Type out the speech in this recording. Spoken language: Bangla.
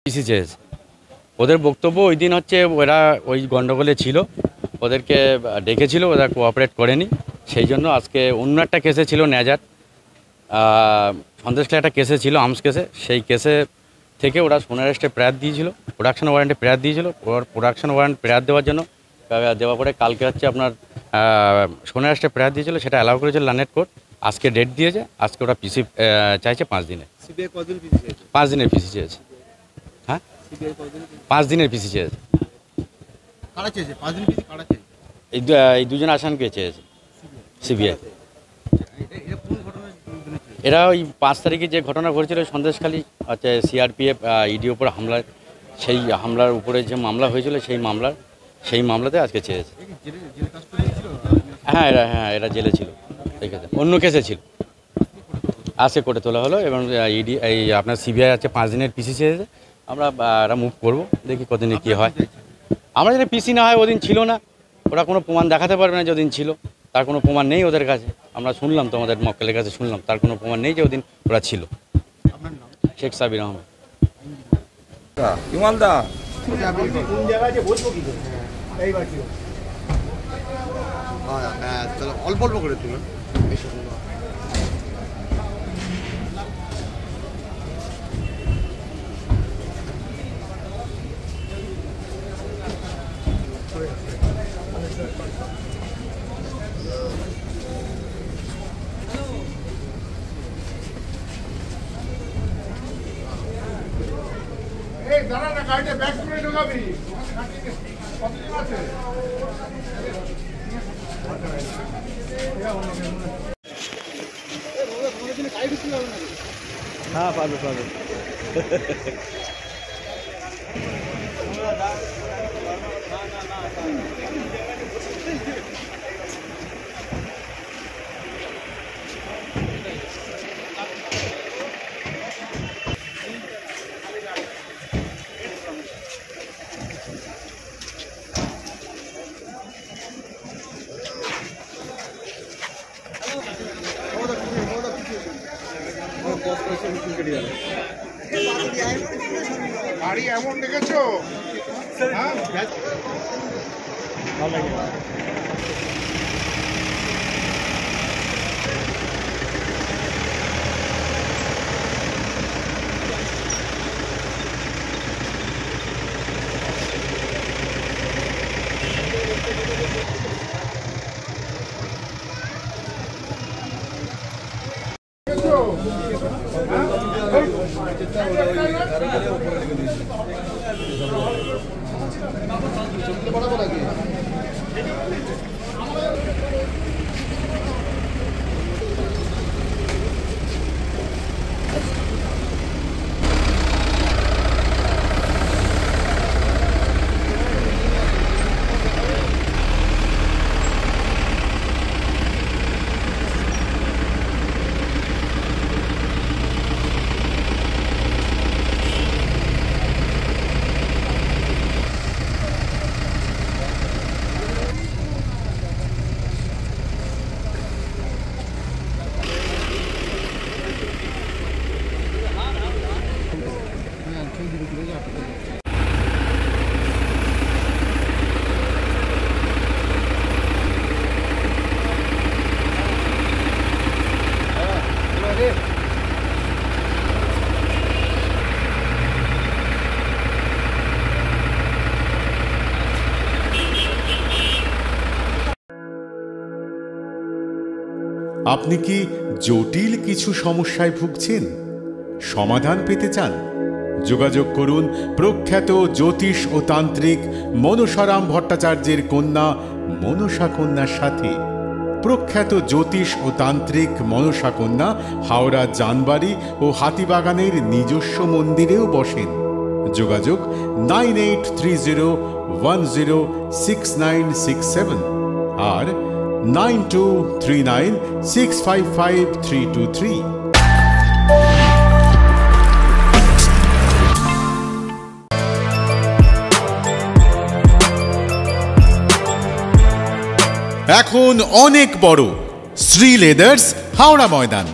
পিসি চেয়েছে। ওদের বক্তব্য ওই দিন হচ্ছে ওরা ওই গণ্ডগোলে ছিল, ওদেরকে ডেকেছিল, ওরা কোঅপারেট করেনি, সেই জন্য আজকে অন্য একটা কেসে ছিল ন্যাজার সন্দেশখালী একটা কেসে ছিল আর্মস কেসে, সেই কেসে থেকে ওরা সোনার অ্যারেস্টে প্রেয়ার দিয়েছিল, প্রোডাকশন ওয়ারেন্টে প্রেয়ার দিয়েছিল। প্রোডাকশন ওয়ারেন্ট প্রেয়ার দেওয়ার জন্য দেওয়ার পরে কালকে হচ্ছে আপনার সোনার অ্যারেস্টে প্রেয়ার দিয়েছিল, সেটা অ্যালাউ করেছিল লানেট কোর্ট। আজকে ডেট দিয়েছে, আজকে ওরা পিসি চাইছে 5 দিনে। 5 দিনের পিসি চেয়েছে। হ্যাঁ 5 দিনের পিসি চেয়েছে। এই দুজন আসামিকে চেয়েছে সিবিআই। এরা ওই 5 তারিখে যে ঘটনা ঘটেছিল সন্দেশখালী হচ্ছে সিআরপিএফ ইডির উপর হামলায়, সেই হামলার উপরে যে মামলা হয়েছিল সেই মামলাতে আজকে চেয়েছে। হ্যাঁ এরা জেলে ছিল, ঠিক আছে, অন্য কেসে ছিল, আজকে কোর্টে তোলা হলো এবং ইডি এই আপনার সিবিআই আছে 5 দিনের পিসি চেয়েছে। আমরা এরা মুভ করবো, দেখি কতদিনে কী হয়। আমরা যদি পিসি না হয়, ওদিন ছিল না, ওরা কোনো প্রমাণ দেখাতে পারবে না যে ওদিন ছিল, তার কোনো প্রমাণ নেই ওদের কাছে। আমরা শুনলাম তো, আমাদের মক্কেলের কাছে শুনলাম, তার কোনো প্রমাণ নেই যে ওদিন ওরা ছিল। শেখ সাবির আহমেদ। অল্প অল্প করে তুলুন। দাঁড়া না, গাড়িটা ব্যাক করে ঢোকাবি। হ্যাঁ পাবে পাবে। গাড়ি এমন দেখেছো? আপনি কি জটিল কিছু সমস্যায় ভুগছেন, সমাধান পেতে চান? যোগাযোগ করুন প্রখ্যাত জ্যোতিষ ও তান্ত্রিক মনসারাম ভট্টাচার্যের কন্যা মনসা কন্যার সাথে। প্রখ্যাত জ্যোতিষ ও তান্ত্রিক মনসা কন্যা হাওড়া জানবাড়ি ও হাতিবাগানের নিজস্ব মন্দিরেও বসেন। যোগাযোগ 9830106967 আর 9239655323। এখন অনেক বড় শ্রী লেদার্স হাওড়া ময়দান।